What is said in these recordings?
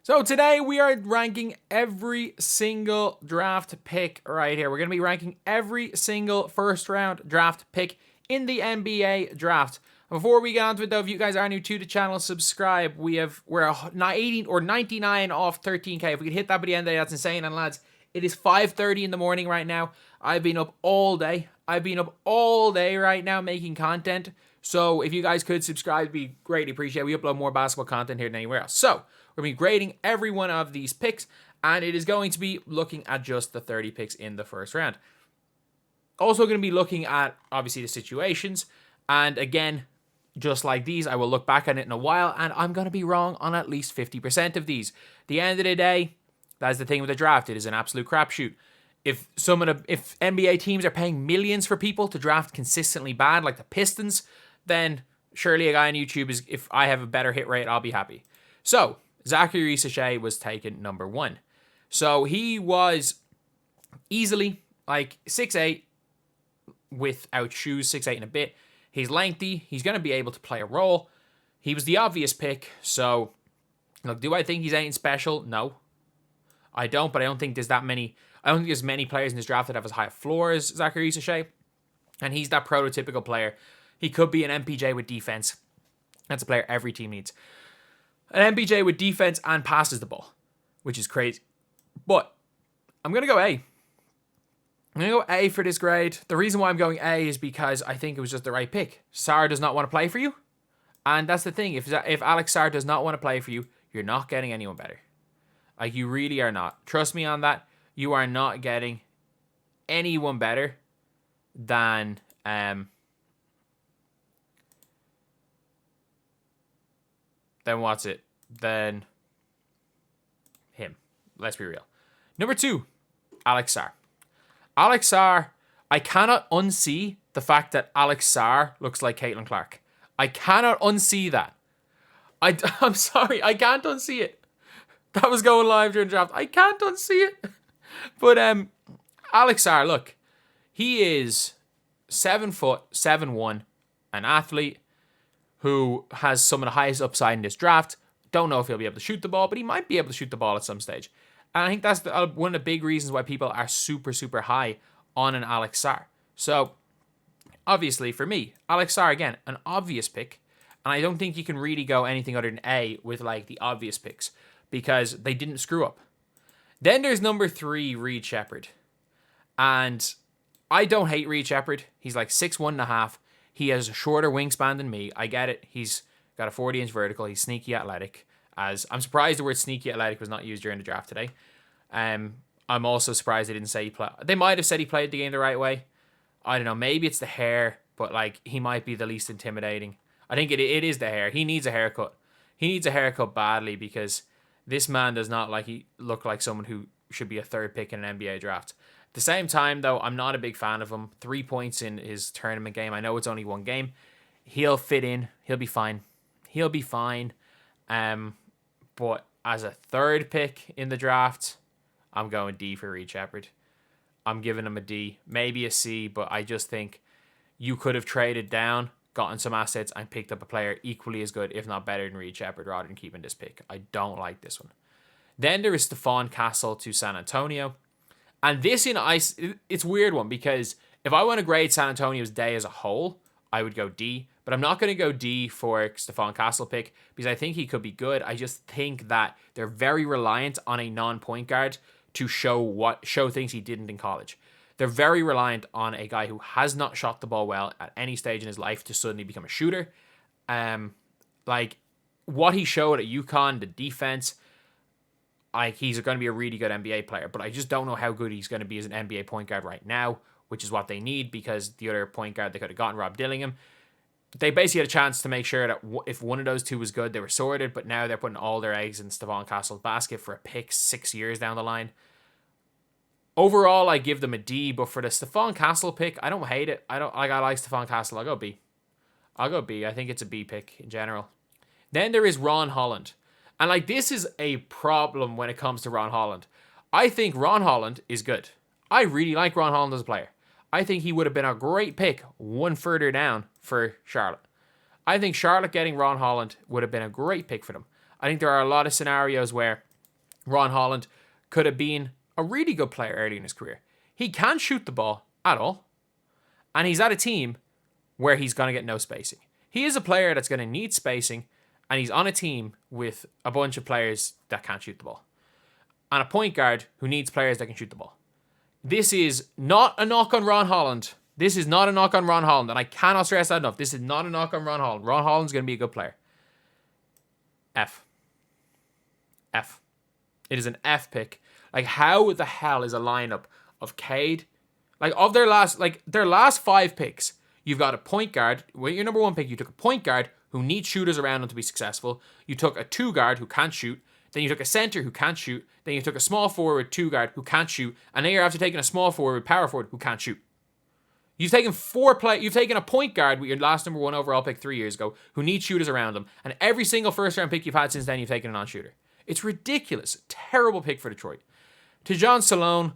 So today we are ranking every single draft pick right here. We're going to be ranking every single first round draft pick in the NBA draft. Before we get on to it though, if you guys are new to the channel, subscribe. We're 18 or 99 off 13k. If we could hit that by the end of the day, that's insane. And lads, it is 5:30 in the morning right now. I've been up all day. Right now making content. So if you guys could subscribe, it'd be greatly appreciated. We upload more basketball content here than anywhere else. So we're going to be grading every one of these picks, and it is going to be looking at just the 30 picks in the first round. Also going to be looking at, obviously, the situations. And again, just like these, I will look back at it in a while, and I'm going to be wrong on at least 50% of these. At the end of the day, that's the thing with the draft. It is an absolute crapshoot. If NBA teams are paying millions for people to draft consistently bad, like the Pistons, then surely a guy on YouTube is, if I have a better hit rate, I'll be happy. So, Zaccharie Sachet was taken number 1. So he was easily like 6'8", without shoes, 6'8" and a bit. He's lengthy. He's going to be able to play a role. He was the obvious pick. So, look, do I think he's anything special? No. I don't, but I don't think there's that many. I don't think there's many players in this draft that have as high a floor as Zaccharie Sachet. And he's that prototypical player. He could be an MPJ with defense. That's a player every team needs. An MPJ with defense and passes the ball, which is crazy. But I'm going to go A. I'm going to go A for this grade. The reason why I'm going A is because I think it was just the right pick. Sarr does not want to play for you. And that's the thing. If Alex Sarr does not want to play for you, you're not getting anyone better. Like, you really are not. Trust me on that. You are not getting anyone better than what's it? Than him. Let's be real. Number 2, Alex Sarr. Alex Sarr, I cannot unsee the fact that Alex Sarr looks like Caitlin Clark. I cannot unsee that. I'm sorry, I can't unsee it. That was going live during the draft. I can't unsee it. But Alex Sarr, look, he is 7 foot, 7'1", an athlete who has some of the highest upside in this draft. Don't know if he'll be able to shoot the ball, but he might be able to shoot the ball at some stage. And I think that's one of the big reasons why people are super, super high on an Alex Sarr. So, obviously, for me, Alex Sarr, again, an obvious pick. And I don't think you can really go anything other than A with, like, the obvious picks, because they didn't screw up. Then there's number 3, Reed Sheppard. And I don't hate Reed Sheppard. He's like 6'1.5". He has a shorter wingspan than me. I get it. He's got a 40-inch vertical. He's sneaky athletic. As I'm surprised the word sneaky athletic was not used during the draft today. I'm also surprised they didn't say he played. They might have said he played the game the right way. I don't know. Maybe it's the hair, but like he might be the least intimidating. I think it is the hair. He needs a haircut. He needs a haircut badly because this man does not look like someone who should be a 3rd pick in an NBA draft. At the same time, though, I'm not a big fan of him. 3 points in his tournament game. I know it's only 1 game. He'll fit in. He'll be fine. But as a 3rd pick in the draft, I'm going D for Reed Sheppard. I'm giving him a D, maybe a C, but I just think you could have traded down, gotten some assets, and picked up a player equally as good, if not better, than Reed Sheppard rather than keeping this pick. I don't like this one. Then there is Stephon Castle to San Antonio. And this it's a weird one because if I want to grade San Antonio's day as a whole, I would go D. But I'm not going to go D for Stephon Castle pick because I think he could be good. I just think that they're very reliant on a non-point guard to show things he didn't in college. They're very reliant on a guy who has not shot the ball well at any stage in his life to suddenly become a shooter. Like what he showed at UConn, the defense, he's going to be a really good NBA player, but I just don't know how good he's going to be as an NBA point guard right now, which is what they need because the other point guard they could have gotten, Rob Dillingham, they basically had a chance to make sure that if one of those two was good, they were sorted, but now they're putting all their eggs in Stephon Castle's basket for a pick 6 years down the line. Overall, I give them a D, but for the Stephon Castle pick, I don't hate it. I like Stephon Castle. I'll go B. I think it's a B pick in general. Then there is Ron Holland. And this is a problem when it comes to Ron Holland. I think Ron Holland is good. I really like Ron Holland as a player. I think he would have been a great pick 1 further down for Charlotte. I think Charlotte getting Ron Holland would have been a great pick for them. I think there are a lot of scenarios where Ron Holland could have been a really good player early in his career. He can't shoot the ball at all. And he's at a team where he's going to get no spacing. He is a player that's going to need spacing, and he's on a team with a bunch of players that can't shoot the ball. And a point guard who needs players that can shoot the ball. This is not a knock on Ron Holland. This is not a knock on Ron Holland, and I cannot stress that enough. This is not a knock on Ron Holland. Ron Holland's going to be a good player. F. F. It is an F pick. Like, how the hell is a lineup of Cade? Like, of their last 5 picks, you've got a point guard. With your number 1 pick, you took a point guard who needs shooters around him to be successful. You took a 2 guard who can't shoot. Then you took a center who can't shoot. Then you took a small forward 2 guard who can't shoot. And then you're after taking a small forward, power forward who can't shoot. You've taken You've taken a point guard with your last number 1 overall pick 3 years ago who needs shooters around him. And every single first round pick you've had since then, you've taken a non-shooter. It's ridiculous. Terrible pick for Detroit. To John Salone,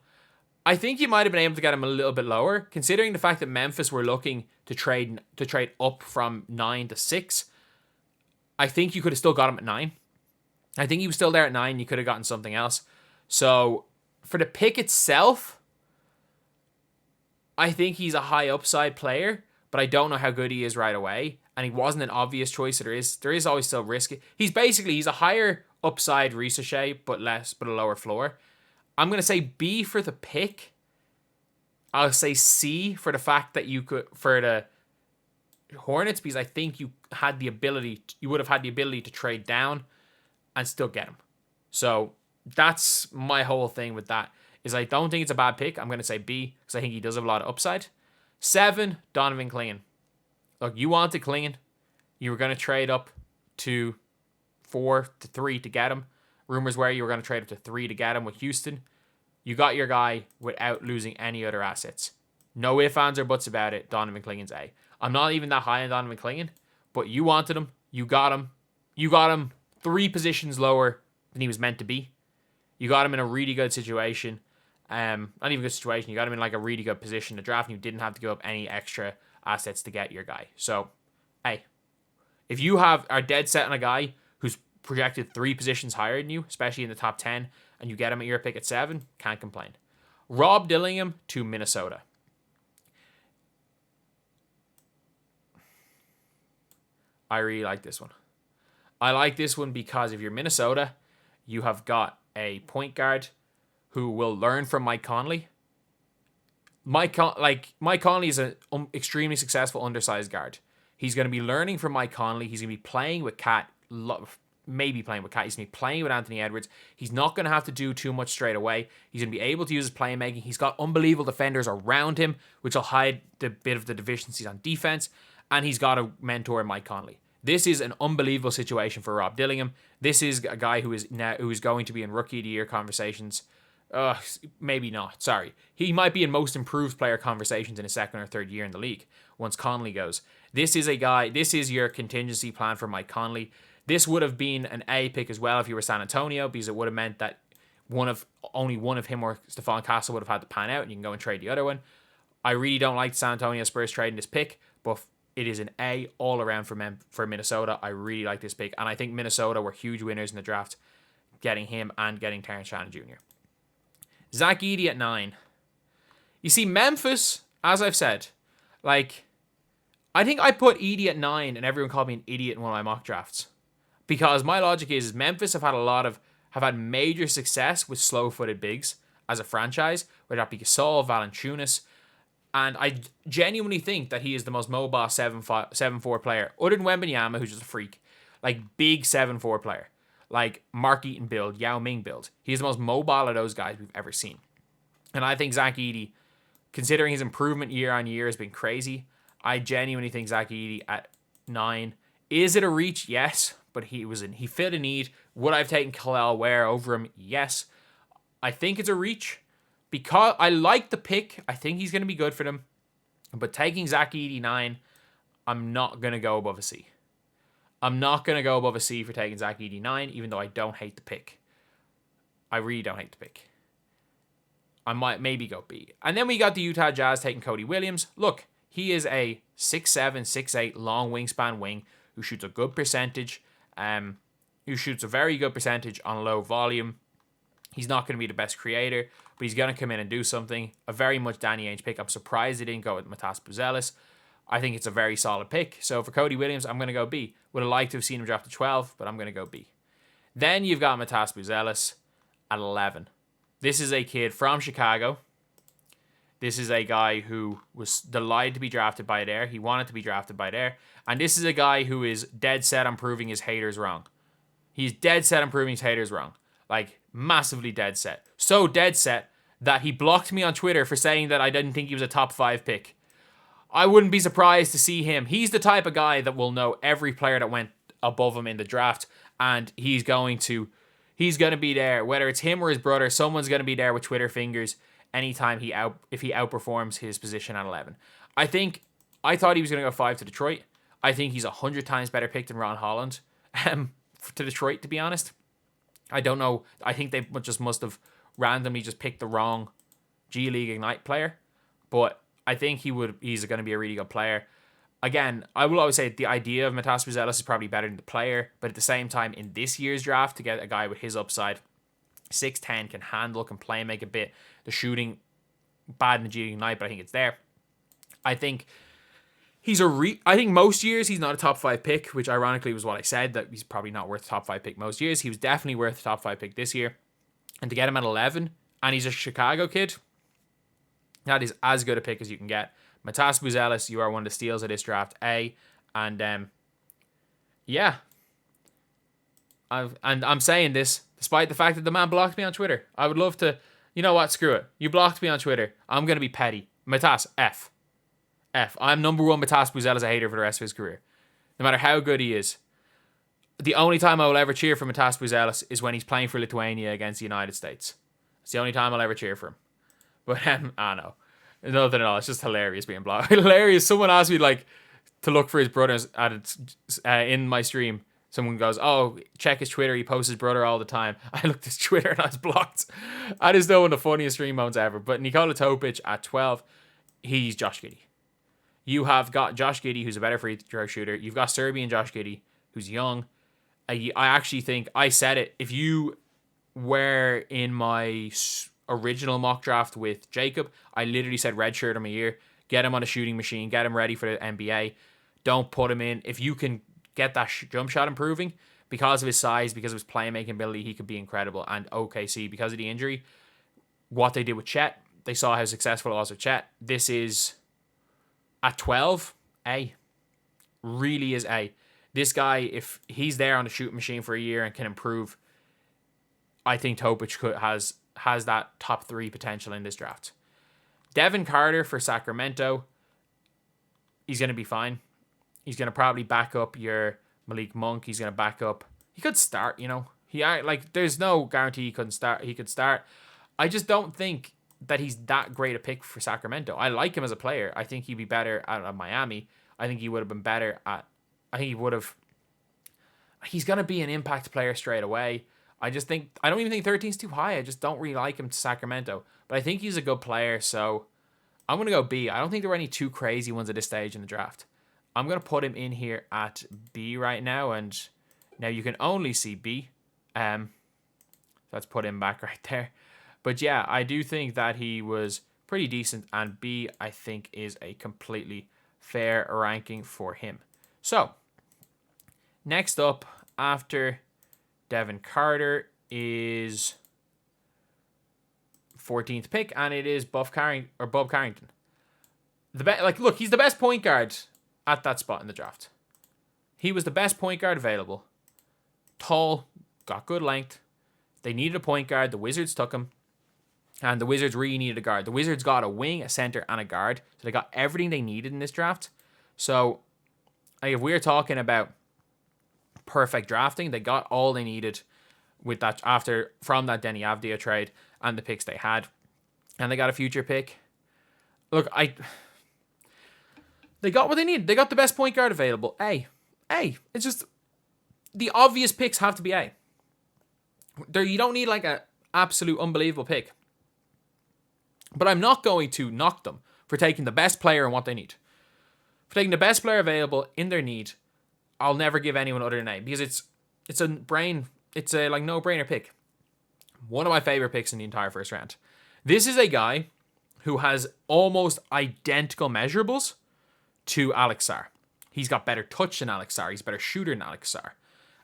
I think you might have been able to get him a little bit lower, considering the fact that Memphis were looking to trade up from 9 to 6. I think you could have still got him at 9. I think he was still there at 9. You could have gotten something else. So for the pick itself, I think he's a high upside player, but I don't know how good he is right away. And he wasn't an obvious choice. So there is always still risk. He's a higher upside Risache, but a lower floor. I'm going to say B for the pick. I'll say C for the fact that for the Hornets, because I think you would have had the ability to trade down and still get him. So that's my whole thing with that, is I don't think it's a bad pick. I'm going to say B because I think he does have a lot of upside. 7, Donovan Clingan. Look, you wanted Clingan. You were going to trade up to 4 to 3 to get him. Rumors were you were going to trade up to 3 to get him with Houston. You got your guy without losing any other assets. No ifs, ands, or buts about it. Donovan Clingan's A. I'm not even that high on Donovan Clingan, but you wanted him. You got him. You got him 3 positions lower than he was meant to be. You got him in a really good situation. Not even a good situation. You got him in like a really good position to draft, and you didn't have to give up any extra assets to get your guy. So, hey, if you are dead set on a guy who's projected 3 positions higher than you, especially in the top 10, and you get him at your pick at 7, can't complain. Rob Dillingham to Minnesota. I really like this one. I like this one because if you're Minnesota, you have got a point guard who will learn from Mike Conley. Mike Conley is an extremely successful undersized guard. He's going to be learning from Mike Conley. He's going to be playing with Cat, maybe playing with Cat. He's going to be playing with Anthony Edwards. He's not going to have to do too much straight away. He's going to be able to use his playmaking. He's got unbelievable defenders around him, which will hide the bit of the deficiencies on defense. And he's got a mentor in Mike Conley. This is an unbelievable situation for Rob Dillingham. This is a guy who is going to be in Rookie of the Year conversations. Maybe not. Sorry. He might be in most improved player conversations in his 2nd or 3rd year in the league once Conley goes. This is your contingency plan for Mike Conley. This would have been an A pick as well if you were San Antonio, because it would have meant that only one of him or Stephon Castle would have had to pan out, and you can go and trade the other one. I really don't like San Antonio Spurs trading this pick, but it is an A all around for Minnesota. I really like this pick, and I think Minnesota were huge winners in the draft, getting him and getting Terrence Shannon Jr. Zach Edey at 9. You see, Memphis, as I've said, I think I put Edey at 9, and everyone called me an idiot in one of my mock drafts, because my logic is Memphis have had major success with slow-footed bigs as a franchise, whether that be Gasol, Valanciunas. And I genuinely think that he is the most mobile 7'4" player, other than Wembanyama, who's just a freak. Big 7'4" player. Mark Eaton build, Yao Ming build. He's the most mobile of those guys we've ever seen. And I think Zach Edey, considering his improvement year on year, has been crazy. I genuinely think Zach Edey at 9. Is it a reach? Yes. But he fit a need. Would I have taken Khalil Ware over him? Yes. I think it's a reach. Because I like the pick. I think he's going to be good for them. But taking Zach Edey 9, I'm not going to go above a C. I'm not going to go above a C for taking Zach Edey 9, even though I don't hate the pick. I really don't hate the pick. I might maybe go B. And then we got the Utah Jazz taking Cody Williams. Look, he is a 6'7", 6'8", long wingspan wing who shoots a good percentage. Who shoots a very good percentage on low volume. He's not going to be the best creator, but he's going to come in and do something. A very much Danny Ainge pick. I'm surprised they didn't go with Matas Buzelis. I think it's a very solid pick. So for Cody Williams, I'm going to go B. Would have liked to have seen him draft to 12, but I'm going to go B. Then you've got Matas Buzelis at 11. This is a kid from Chicago. This is a guy who was delighted to be drafted by there. He wanted to be drafted by there. And this is a guy who is dead set on proving his haters wrong. He's dead set on proving his haters wrong. Like, massively dead set. So dead set that he blocked me on Twitter for saying that I didn't think he was a top 5 pick. I wouldn't be surprised to see him. He's the type of guy that will know every player that went above him in the draft, and he's going to be there. Whether it's him or his brother, someone's going to be there with Twitter fingers anytime if he outperforms his position at 11. I thought he was going to go 5 to Detroit. I think he's 100 times better pick than Ron Holland to Detroit, to be honest. I don't know. I think they must have randomly just picked the wrong G League Ignite player. But I think he's going to be a really good player. Again, I will always say the idea of Matas Buzelis is probably better than the player. But at the same time, in this year's draft, to get a guy with his upside, 6'10", can handle, can play, make a bit. The shooting, bad in the G League Ignite, but I think it's there. I think I think most years he's not a top 5 pick, which ironically was what I said, that he's probably not worth a top 5 pick most years. He was definitely worth a top 5 pick this year. And to get him at 11, and he's a Chicago kid, that is as good a pick as you can get. Matas Buzelis, you are one of the steals of this draft, A. And yeah. I'm saying this despite the fact that the man blocked me on Twitter. I would love to, you know what, screw it. You blocked me on Twitter. I'm going to be petty. Matas, F. I'm number one Matas Buzelis a hater for the rest of his career. No matter how good he is. The only time I will ever cheer for Matas Buzelis is when he's playing for Lithuania against the United States. It's the only time I'll ever cheer for him. But I know. Nothing at all. It's just hilarious being blocked. Hilarious. Someone asked me to look for his brothers in my stream. Someone goes, oh, check his Twitter. He posts his brother all the time. I looked at his Twitter and I was blocked. That is one of the funniest stream moments ever. But Nikola Topic at 12, he's Josh Giddey. You have got Josh Giddey, who's a better free throw shooter. You've got Serbian Josh Giddey, who's young. I actually think, I said it, if you were in my original mock draft with Jacob, I literally said redshirt him a year, get him on a shooting machine, get him ready for the NBA. Don't put him in. If you can get that jump shot improving, because of his size, because of his playmaking ability, he could be incredible. And OKC, because of the injury, what they did with Chet, they saw how successful it was with Chet. This is, at 12, A. Really is A. This guy, if he's there on the shooting machine for a year and can improve, I think Topic has that top 3 potential in this draft. Devin Carter for Sacramento, he's going to be fine. He's going to probably back up your Malik Monk. He's going to back up. He could start, there's no guarantee he couldn't start. He could start. I just don't think that he's that great a pick for Sacramento. I like him as a player. I think he'd be better at Miami. I think he would have been better at... He's going to be an impact player straight away. I don't even think 13 is too high. I just don't really like him to Sacramento. But I think he's a good player, so I'm going to go B. I don't think there were any too crazy ones at this stage in the draft. I'm going to put him in here at B right now, and now you can only see B. Let's put him back right there. But yeah, I do think that he was pretty decent, and B, I think, is a completely fair ranking for him. So, next up, after Devin Carter, is 14th pick, and it is Bob Carrington. Look, he's the best point guard at that spot in the draft. He was the best point guard available. Tall, got good length. They needed a point guard. The Wizards took him. And the Wizards really needed a guard. The Wizards got a wing, a center, and a guard. So they got everything they needed in this draft. So if we're talking about perfect drafting, they got all they needed with that from that Denny Avdia trade and the picks they had. And they got a future pick. Look, they got what they needed. They got the best point guard available. A. It's just the obvious picks have to be A. You don't need a absolute unbelievable pick. But I'm not going to knock them for taking the best player and what they need. For taking the best player available in their need, I'll never give anyone other than A, because it's a no-brainer pick. One of my favorite picks in the entire first round. This is a guy who has almost identical measurables to Alex Sarr. He's got better touch than Alex Sarr. He's a better shooter than Alex Sarr.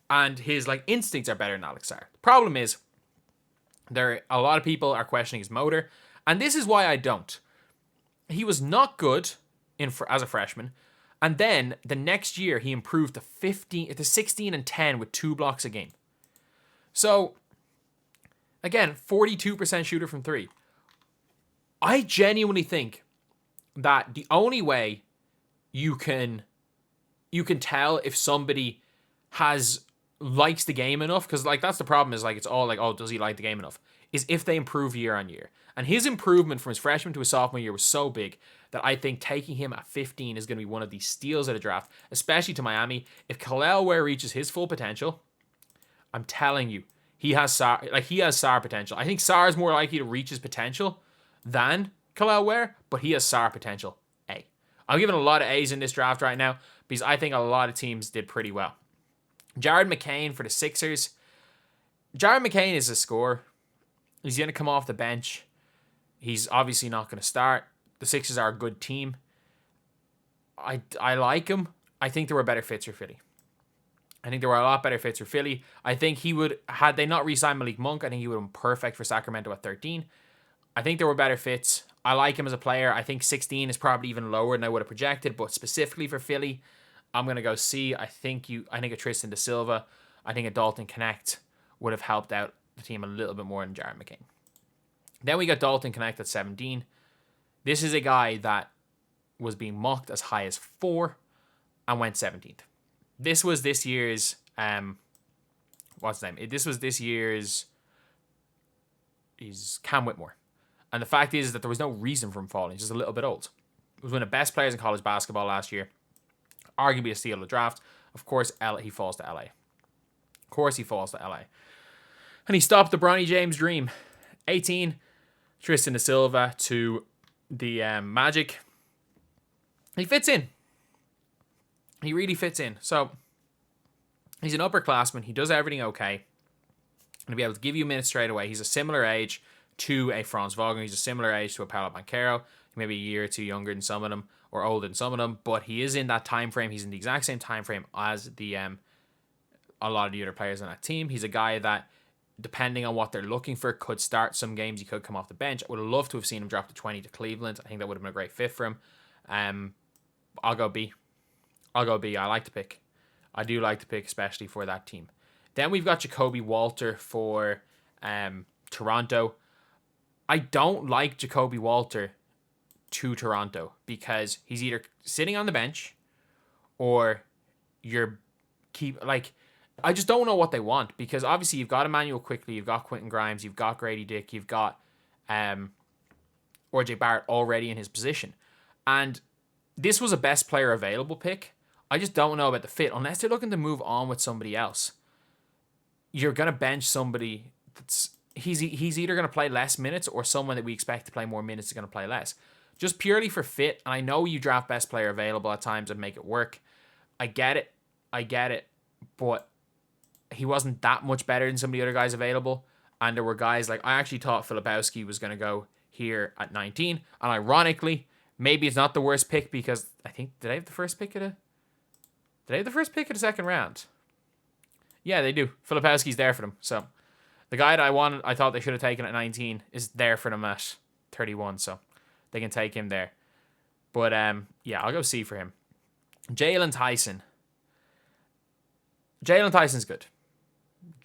And his instincts are better than Alex Sarr. The problem is, a lot of people are questioning his motor. And this is why I don't. He was not good as a freshman. And then the next year he improved to 16 and 10 with 2 blocks a game. So again, 42% shooter from 3. I genuinely think that the only way you can tell if somebody likes the game enough, because that's the problem, is it's all oh, does he like the game enough, is if they improve year on year. And his improvement from his freshman to his sophomore year was so big that I think taking him at 15 is going to be one of the steals of the draft, especially to Miami. If Khalil Ware reaches his full potential, I'm telling you, he has Sarr potential. I think Sarr is more likely to reach his potential than Khalil Ware, but he has Sarr potential A. I'm giving a lot of A's in this draft right now because I think a lot of teams did pretty well. Jared McCain for the Sixers. Jared McCain is a scorer. He's going to come off the bench. He's obviously not going to start. The Sixers are a good team. I like him. I think there were better fits for Philly. I think there were a lot better fits for Philly. I think he would, had they not re-signed Malik Monk, I think he would have been perfect for Sacramento at 13. I think there were better fits. I like him as a player. I think 16 is probably even lower than I would have projected, but specifically for Philly, I'm going to go C. I think a Tristan da Silva, I think a Dalton Connect would have helped out the team a little bit more than Jared McCain. Then we got Dalton Connect at 17. This is a guy that was being mocked as high as 4 and went 17th. This was this year's, what's his name? This was this year's, he's Cam Whitmore. And the fact is that there was no reason for him falling. He's just a little bit old. He was one of the best players in college basketball last year. Arguably a steal of the draft. Of course, he falls to LA. Of course, he falls to LA. And he stopped the Bronny James dream. 18, Tristan da Silva to the Magic. He fits in. He really fits in. So, he's an upperclassman. He does everything okay. Going to be able to give you minutes straight away. He's a similar age to a Franz Wagner. He's a similar age to a Paolo Banchero. Maybe a year or two younger than some of them, or older than some of them. But he is in that time frame. He's in the exact same time frame as a lot of the other players on that team. He's a guy that, depending on what they're looking for, could start some games. He could come off the bench. I would have loved to have seen him drop to 20 to Cleveland. I think that would have been a great fit for him. I'll go B. I like the pick. I do like the pick, especially for that team. Then we've got Jacoby Walter for Toronto. I don't like Jacoby Walter to Toronto because he's either sitting on the bench or I just don't know what they want, because obviously you've got Emmanuel Quickly, you've got Quentin Grimes, you've got Grady Dick, you've got RJ Barrett already in his position. And this was a best player available pick. I just don't know about the fit. Unless they're looking to move on with somebody else, you're going to bench somebody that's... He's either going to play less minutes, or someone that we expect to play more minutes is going to play less. Just purely for fit. And I know you draft best player available at times and make it work. I get it. But he wasn't that much better than some of the other guys available. And there were guys like... I actually thought Filipowski was going to go here at 19. And ironically, maybe it's not the worst pick, because I think... Did I have the first pick of the second round? Yeah, they do. Filipowski's there for them. So the guy that I thought they should have taken at 19 is there for them at 31. So they can take him there. But yeah, I'll go C for him. Jalen Tyson. Jalen Tyson's good.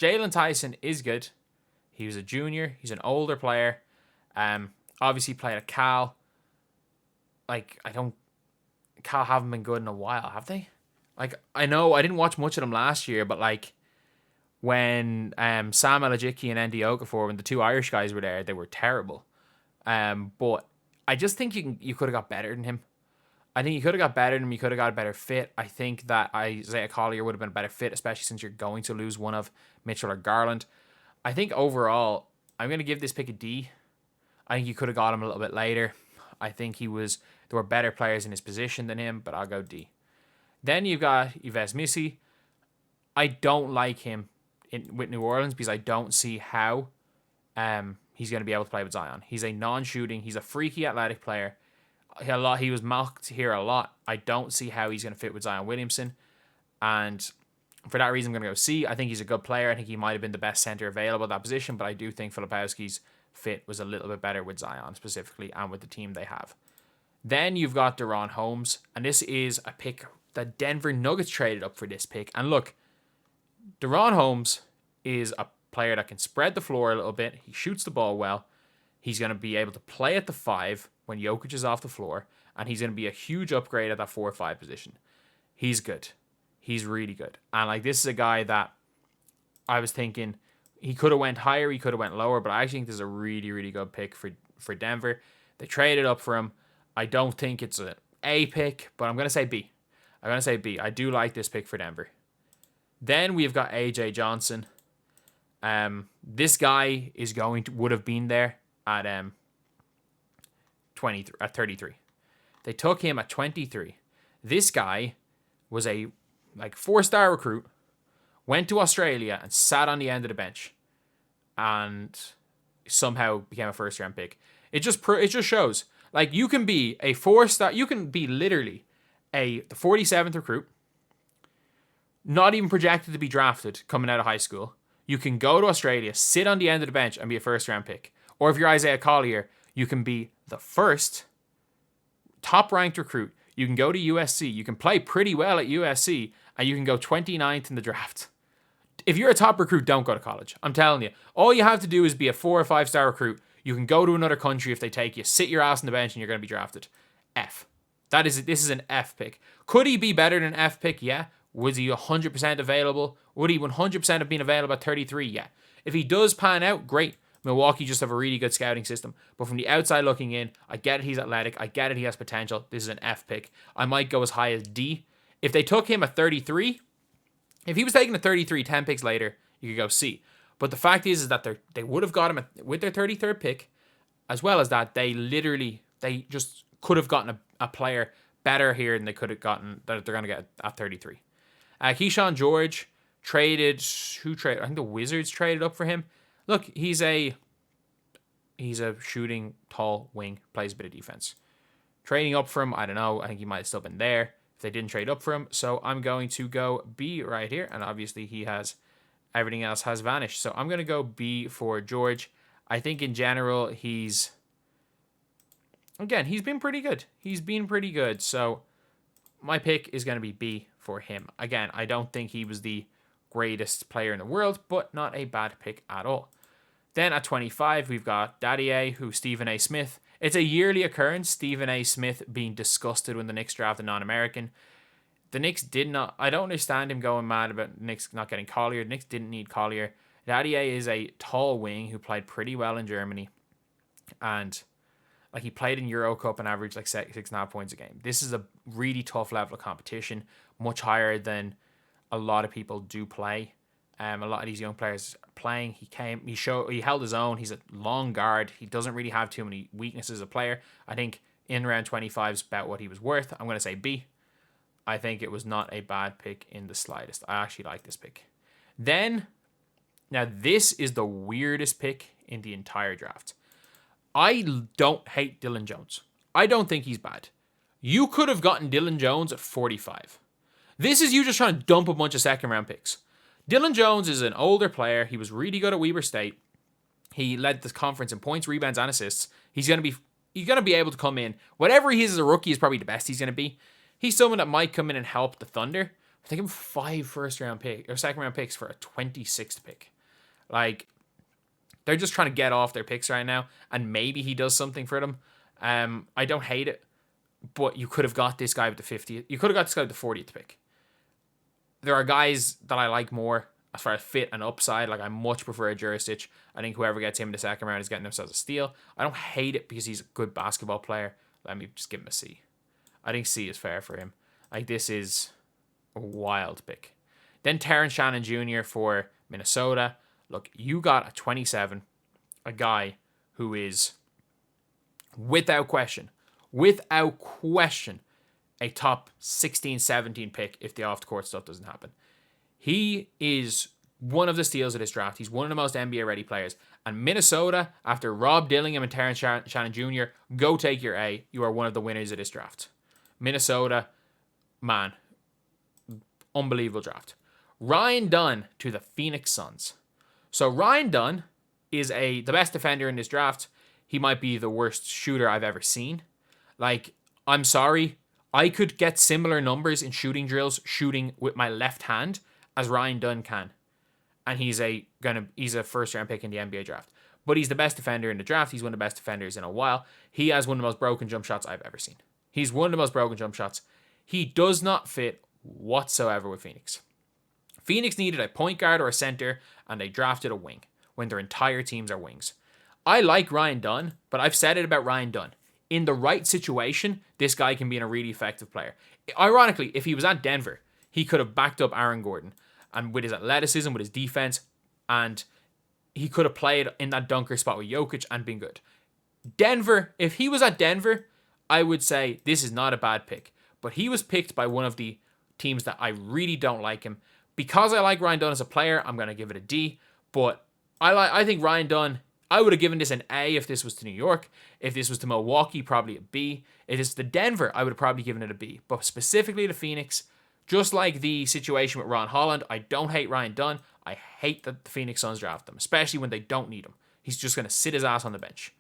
Jalen Tyson is good. He was a junior. He's an older player. Obviously played at Cal. Cal haven't been good in a while, have they? I know I didn't watch much of them last year, but when Sam Alajiki and Andy Okafor, when the two Irish guys were there, they were terrible. But I just think you could have got better than him. I think you could have got better than him. You could have got a better fit. I think that Isaiah Collier would have been a better fit, especially since you're going to lose one of Mitchell or Garland. I think overall, I'm going to give this pick a D. I think you could have got him a little bit later. I think there were better players in his position than him, but I'll go D. Then you've got Yves Missy. I don't like him with New Orleans because I don't see how he's going to be able to play with Zion. He's a non-shooting, he's a freaky athletic player. He was mocked here a lot. I don't see how he's going to fit with Zion Williamson. And for that reason, I'm going to go C. I think he's a good player. I think he might have been the best center available at that position, but I do think Filipowski's fit was a little bit better with Zion specifically and with the team they have. Then you've got Deron Holmes, and this is a pick that Denver Nuggets traded up for this pick. And look, Deron Holmes is a player that can spread the floor a little bit. He shoots the ball well. He's going to be able to play at the 5 when Jokic is off the floor, and he's going to be a huge upgrade at that 4 or 5 position. He's good. He's really good. And like, this is a guy that I was thinking he could have went higher, he could have went lower, but I actually think this is a really, really good pick for Denver. They traded up for him. I don't think it's an A pick, but I'm going to say B. I'm going to say B. I do like this pick for Denver. Then we've got AJ Johnson. This guy would have been there at 33. They took him at 23. This guy was a 4-star recruit, went to Australia and sat on the end of the bench, and somehow became a first-round pick. It just shows, like, you can be a 4-star, you can be literally the 47th recruit, not even projected to be drafted coming out of high school. You can go to Australia, sit on the end of the bench, and be a first-round pick. Or if you're Isaiah Collier, you can be the first top-ranked recruit. You can go to USC. You can play pretty well at USC, and you can go 29th in the draft. If you're a top recruit, don't go to college. I'm telling you. All you have to do is be a 4 or 5-star recruit. You can go to another country if they take you. Sit your ass on the bench, and you're going to be drafted. F. This is an F pick. Could he be better than an F pick? Yeah. Was he 100% available? Would he 100% have been available at 33? Yeah. If he does pan out, great. Milwaukee just have a really good scouting system. But from the outside looking in, I get it, he's athletic. I get it, he has potential. This is an F pick. I might go as high as D. If they took him at 33, if he was taken at 33, 10 picks later, you could go C. But the fact is that they would have got him with their 33rd pick, as well as that they just could have gotten a player better here than they could have gotten that they're going to get at 33. Keyshawn George traded. Who traded? I think the Wizards traded up for him. Look, he's a shooting, tall wing, plays a bit of defense. Trading up for him, I don't know. I think he might have still been there if they didn't trade up for him. So I'm going to go B right here. And obviously everything else has vanished. So I'm going to go B for George. I think in general, he's been pretty good. He's been pretty good. So my pick is going to be B for him. Again, I don't think he was the greatest player in the world, but not a bad pick at all. Then at 25, we've got Daddy A, who's Stephen A. Smith. It's a yearly occurrence, Stephen A. Smith being disgusted when the Knicks drafted a non-American. The Knicks I don't understand him going mad about Knicks not getting Collier. The Knicks didn't need Collier. Daddy A is a tall wing who played pretty well in Germany. And he played in Euro Cup and averaged 6.5 points a game. This is a really tough level of competition, much higher than a lot of people do play. A lot of these young players are playing. He held his own. He's a long guard. He doesn't really have too many weaknesses as a player. I think in round 25 is about what he was worth. I'm going to say B. I think it was not a bad pick in the slightest. I actually like this pick. Now this is the weirdest pick in the entire draft. I don't hate Dylan Jones. I don't think he's bad. You could have gotten Dylan Jones at 45. This is you just trying to dump a bunch of second-round picks. Dylan Jones is an older player. He was really good at Weber State. He led the conference in points, rebounds, and assists. He's going to be able to come in. Whatever he is as a rookie is probably the best he's going to be. He's someone that might come in and help the Thunder. I think him 5 first-round pick or second-round picks for a 26th pick. They're just trying to get off their picks right now, and maybe he does something for them. I don't hate it, but you could have got this guy with the 50th. You could have got this guy with the 40th pick. There are guys that I like more as far as fit and upside. I much prefer a Juristich. I think whoever gets him in the second round is getting themselves a steal. I don't hate it because he's a good basketball player. Let me just give him a C. I think C is fair for him. This is a wild pick. Then Terrence Shannon Jr. for Minnesota. Look, you got a 27, a guy who is without question, a top 16, 17 pick if the off-the-court stuff doesn't happen. He is one of the steals of this draft. He's one of the most NBA-ready players. And Minnesota, after Rob Dillingham and Terrence Shannon Jr., go take your A. You are one of the winners of this draft. Minnesota, man, unbelievable draft. Ryan Dunn to the Phoenix Suns. So Ryan Dunn is the best defender in this draft. He might be the worst shooter I've ever seen. Like, I'm sorry, I could get similar numbers in shooting drills shooting with my left hand as Ryan Dunn can. And he's a first round pick in the NBA draft. But he's the best defender in the draft. He's one of the best defenders in a while. He has one of the most broken jump shots I've ever seen. He's one of the most broken jump shots. He does not fit whatsoever with Phoenix. Phoenix needed a point guard or a center, and they drafted a wing when their entire teams are wings. I like Ryan Dunn, but I've said it about Ryan Dunn. In the right situation, this guy can be a really effective player. Ironically, if he was at Denver, he could have backed up Aaron Gordon. And with his athleticism, with his defense, and he could have played in that dunker spot with Jokic and been good. Denver, if he was at Denver, I would say this is not a bad pick. But he was picked by one of the teams that I really don't like him. Because I like Ryan Dunn as a player, I'm going to give it a D. But I think Ryan Dunn, I would have given this an A if this was to New York. If this was to Milwaukee, probably a B. If it's to Denver, I would have probably given it a B. But specifically to Phoenix, just like the situation with Ron Holland, I don't hate Ryan Dunn. I hate that the Phoenix Suns draft him, especially when they don't need him. He's just going to sit his ass on the bench.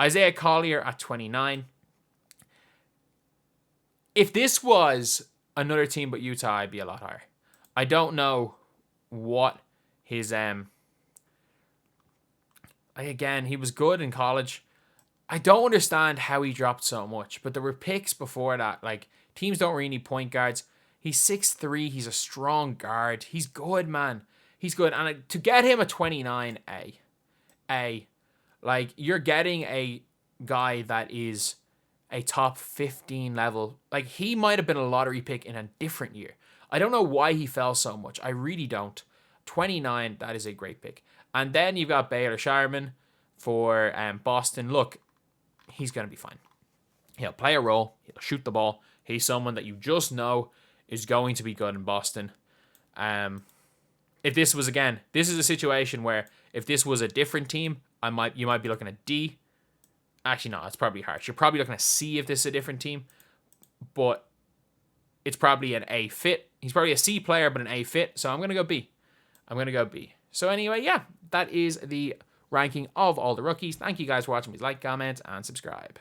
Isaiah Collier at 29. If this was another team but Utah, I'd be a lot higher. I don't know what his... Again, he was good in college. I don't understand how he dropped so much, but there were picks before that. Like, teams don't really need point guards. He's 6'3". He's a strong guard. He's good, man. He's good. And to get him a 29, A. Like, you're getting a guy that is a top 15 level. Like, he might have been a lottery pick in a different year. I don't know why he fell so much. I really don't. 29, that is a great pick. And then you've got Baylor Sharman for Boston. Look, he's going to be fine. He'll play a role. He'll shoot the ball. He's someone that you just know is going to be good in Boston. If this was, again, this is a situation where if this was a different team, you might be looking at D. Actually, no, it's probably harsh. You're probably looking at C if this is a different team. But it's probably an A fit. He's probably a C player, but an A fit. So I'm going to go B. So anyway, yeah, that is the ranking of all the rookies. Thank you guys for watching. Please like, comment, and subscribe.